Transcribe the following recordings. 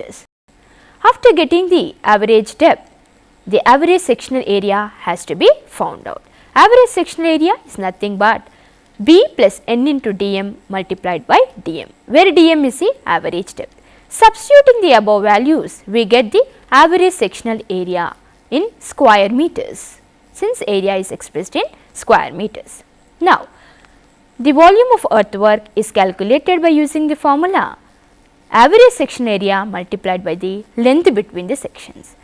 meters. After getting the average depth, the average sectional area has to be found out. Average sectional area is nothing but B plus N into dm multiplied by dm, where dm is the average depth. Substituting the above values, we get the average sectional area in square meters, since area is expressed in square meters. Now, the volume of earthwork is calculated by using the formula average section area multiplied by the length between the sections.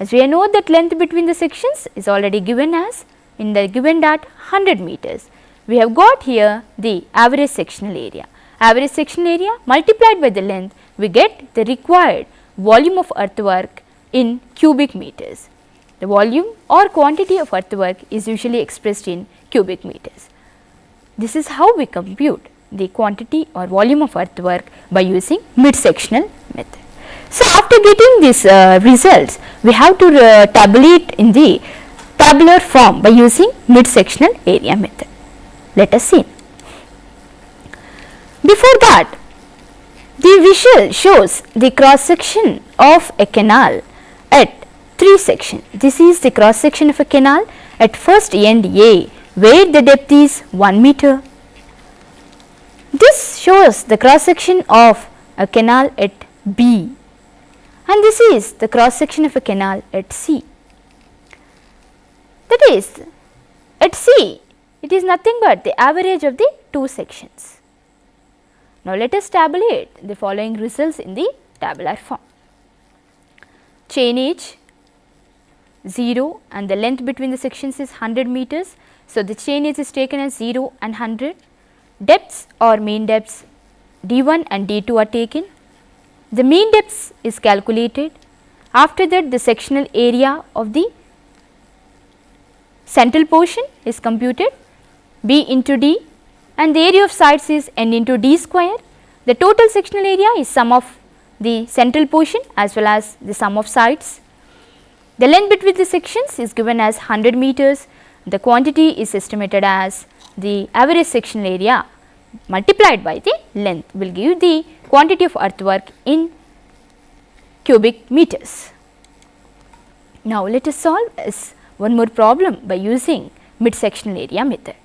As we know that length between the sections is already given as in the given that 100 meters. We have got here the average sectional area. Average sectional area multiplied by the length, we get the required volume of earthwork in cubic meters. The volume or quantity of earthwork is usually expressed in cubic meters. This is how we compute the quantity or volume of earthwork by using mid-sectional method. So, after getting these results, we have to tabulate in the tabular form by using mid-sectional area method. Let us see. Before that, the visual shows the cross section of a canal at 3 sections. This is the cross section of a canal at first end A, where the depth is 1 meter. This shows the cross section of a canal at B, and this is the cross section of a canal at C. That is, at C, it is nothing but the average of the 2 sections. Now, let us tabulate the following results in the tabular form. Chainage 0 and the length between the sections is 100 meters. So, the chainage is taken as 0 and 100. Depths or mean depths D1 and D2 are taken. The mean depths is calculated. After that, the sectional area of the central portion is computed, B into D, and the area of sides is N into D square. The total sectional area is sum of the central portion as well as the sum of sides. The length between the sections is given as 100 meters. The quantity is estimated as the average sectional area multiplied by the length will give the quantity of earthwork in cubic meters. Now, let us solve one more problem by using mid-sectional area method.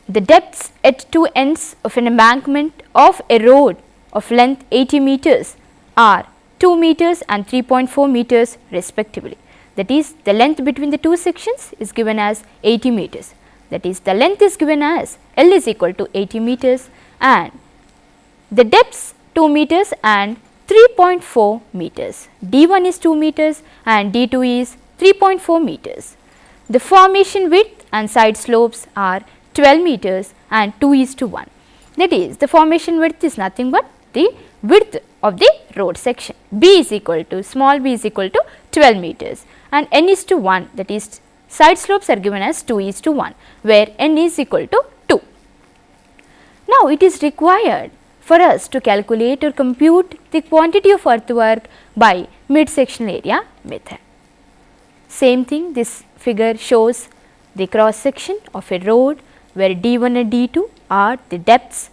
The depths at two ends of an embankment of a road of length 80 meters are 2 meters and 3.4 meters respectively. That is, the length between the two sections is given as 80 meters. That is, the length is given as L is equal to 80 meters and the depths 2 meters and 3.4 meters. D1 is 2 meters and D2 is 3.4 meters. The formation width and side slopes are 12 meters and 2:1. That is, the formation width is nothing but the width of the road section. B is equal to small b is equal to 12 meters and n is to 1, that is side slopes are given as 2:1, where n is equal to 2. Now, it is required for us to calculate or compute the quantity of earthwork by mid-sectional area method. Same thing, this figure shows the cross section of a road where D1 and D2 are the depths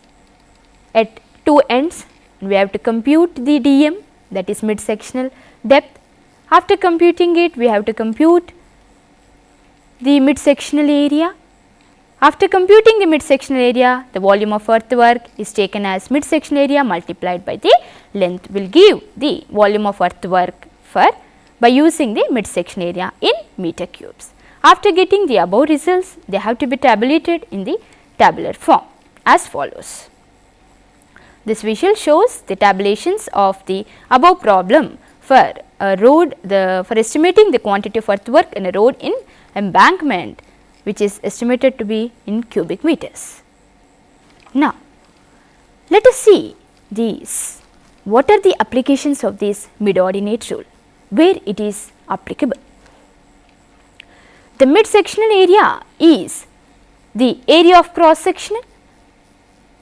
at two ends. We have to compute the dm, that is mid-sectional depth. After computing it, we have to compute the mid-sectional area. After computing the mid-sectional area, the volume of earthwork is taken as mid-sectional area multiplied by the length will give the volume of earthwork by using the mid-section area in meter cubes. After getting the above results, they have to be tabulated in the tabular form as follows. This visual shows the tabulations of the above problem for a road, for estimating the quantity of earthwork in a road in embankment, which is estimated to be in cubic meters. Now, let us see these. What are the applications of this mid-ordinate rule, where it is applicable? The mid-sectional area is the area of cross section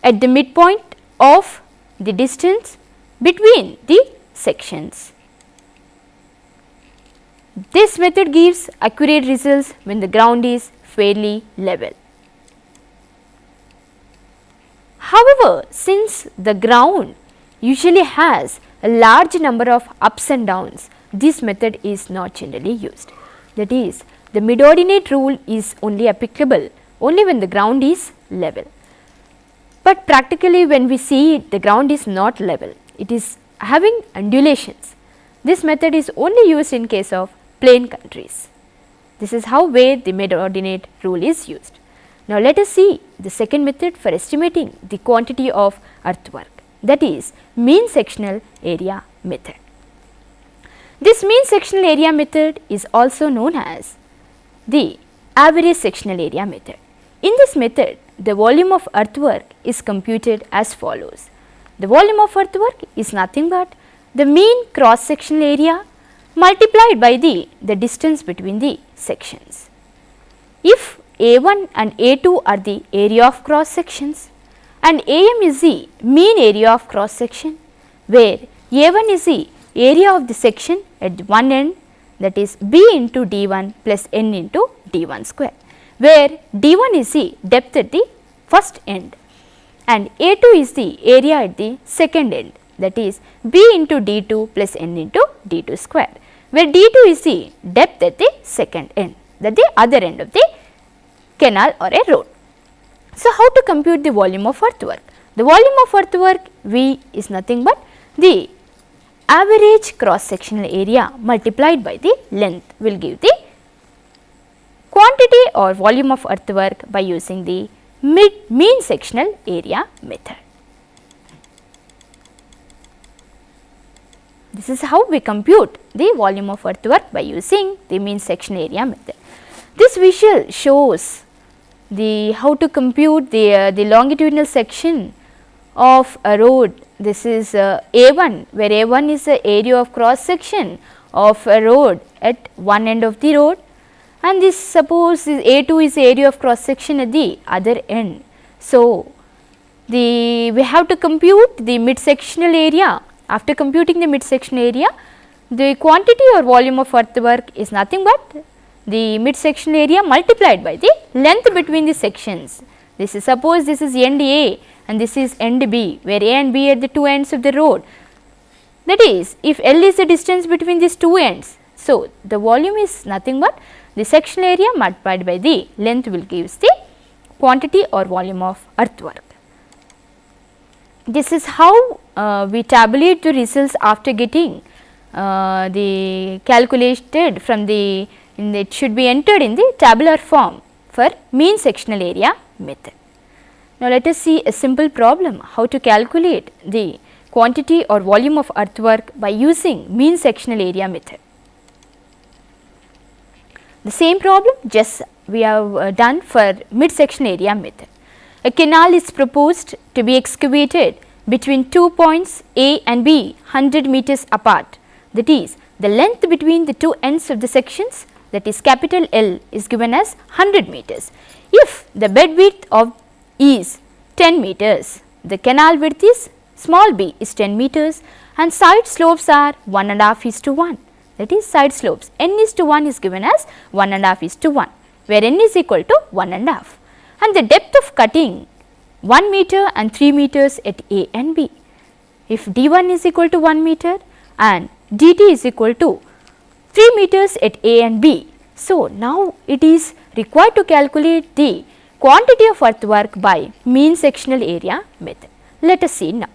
at the midpoint of the distance between the sections. This method gives accurate results when the ground is fairly level. However, since the ground usually has a large number of ups and downs, this method is not generally used. That is, the mid-ordinate rule is only applicable only when the ground is level. But practically when we see it, the ground is not level, it is having undulations. This method is only used in case of plain countries. This is how where the mid-ordinate rule is used. Now, let us see the second method for estimating the quantity of earthwork, that is mean sectional area method. This mean sectional area method is also known as the average sectional area method. In this method, the volume of earthwork is computed as follows. The volume of earthwork is nothing but the mean cross sectional area multiplied by the distance between the sections. If A1 and A2 are the area of cross sections and AM is the mean area of cross section, where A1 is the area of the section at one end, that is B into D1 plus N into D1 square, where D1 is the depth at the first end and A2 is the area at the second end, that is B into D2 plus N into D2 square, where D2 is the depth at the second end, that the other end of the canal or a road. So, how to compute the volume of earthwork? The volume of earthwork V is nothing but the average cross sectional area multiplied by the length will give the quantity or volume of earthwork by using the mean sectional area method. This is how we compute the volume of earthwork by using the mean sectional area method. This visual shows the how to compute the longitudinal section of a road. This is A1, where A1 is the area of cross section of a road at one end of the road, and this suppose this A2 is the area of cross section at the other end. So, we have to compute the mid sectional area. After computing the mid sectional area, the quantity or volume of earthwork is nothing but the mid sectional area multiplied by the length between the sections. This is suppose this is end A and this is end B, where A and B are the two ends of the road. That is, if L is the distance between these two ends, so the volume is nothing but the sectional area multiplied by the length will give the quantity or volume of earthwork. This is how we tabulate the results after getting the calculated from the it should be entered in the tabular form for mean sectional area method. Now, let us see a simple problem how to calculate the quantity or volume of earthwork by using mean sectional area method. The same problem just we have done for mid sectional area method. A canal is proposed to be excavated between 2 points A and B 100 meters apart, that is the length between the two ends of the sections, that is capital L, is given as 100 meters. If the bed width of is 10 meters, the canal width is small b is 10 meters and side slopes are 1.5:1, that is side slopes n:1 is given as 1.5:1, where n is equal to 1.5, and the depth of cutting 1 meter and 3 meters at A and B. If d1 is equal to 1 meter and dt is equal to 3 meters at A and B. So, now it is required to calculate the quantity of earthwork by mean sectional area method. Let us see now.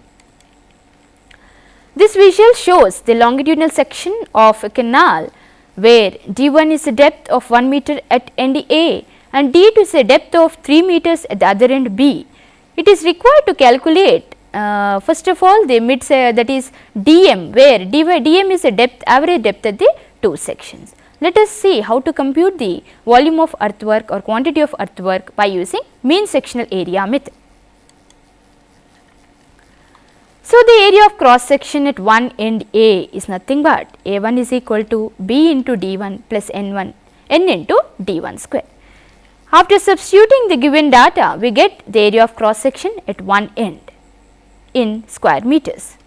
This visual shows the longitudinal section of a canal where d1 is the depth of 1 meter at end A and d2 is the depth of 3 meters at the other end B. It is required to calculate first of all the mid that is dm, where dm is the depth, average depth at the two sections. Let us see how to compute the volume of earthwork or quantity of earthwork by using mean sectional area method. So, the area of cross section at one end A is nothing but A1 is equal to B into D1 plus N into D1 square. After substituting the given data, we get the area of cross section at one end in square meters.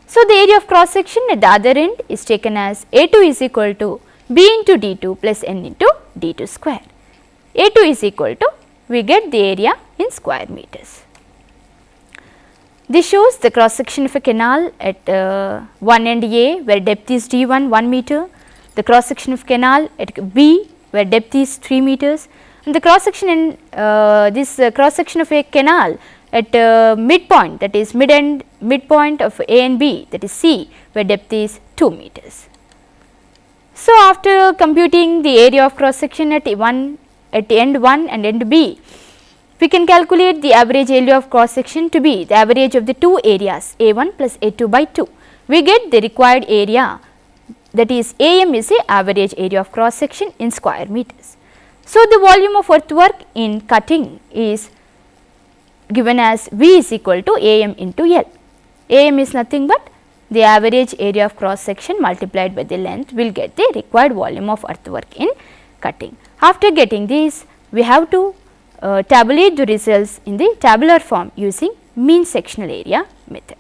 So, the area of cross section at the other end is taken as A2 is equal to B into D2 plus N into D2 square. A2 is equal to, we get the area in square meters. This shows the cross section of a canal at one end A where depth is d1 1 meter, the cross section of canal at B where depth is 3 meters, and the cross section in cross section of a canal at midpoint, that is midpoint of A and B, that is C, where depth is 2 meters. So, after computing the area of cross section at end 1 and end B, we can calculate the average area of cross section to be the average of the two areas A1 plus A2 by 2. We get the required area, that is AM is the average area of cross section in square meters. So, the volume of earthwork in cutting is given as V is equal to AM into L. AM is nothing but the average area of cross section multiplied by the length will get the required volume of earthwork in cutting. After getting this, we have to tabulate the results in the tabular form using mean sectional area method.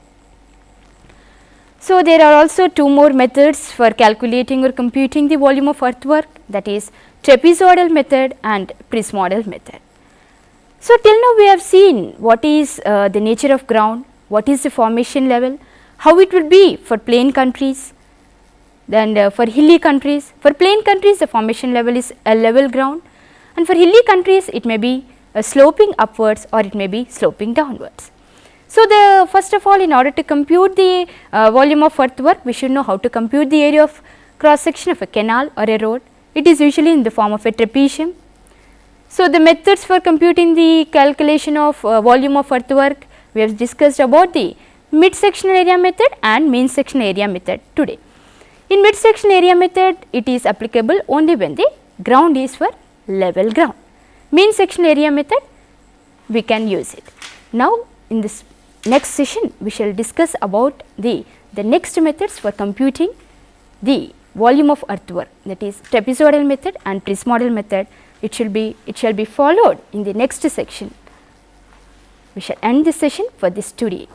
So, there are also two more methods for calculating or computing the volume of earthwork, that is trapezoidal method and prismodal method. So, till now we have seen what is the nature of ground, what is the formation level, how it would be for plain countries, then for hilly countries. For plain countries the formation level is a level ground, and for hilly countries it may be sloping upwards or it may be sloping downwards. So, the first of all, in order to compute the volume of earthwork, we should know how to compute the area of cross section of a canal or a road. It is usually in the form of a trapezium. So, the methods for computing the calculation of volume of earthwork, we have discussed about the mid-sectional area method and mean sectional area method today. In mid-section area method, it is applicable only when the ground is for level ground. Mean sectional area method, we can use it. Now, in this next session, we shall discuss about the next methods for computing the volume of earthwork, that is trapezoidal method and prismodal method. It shall be followed in the next section. We shall end this session for this today.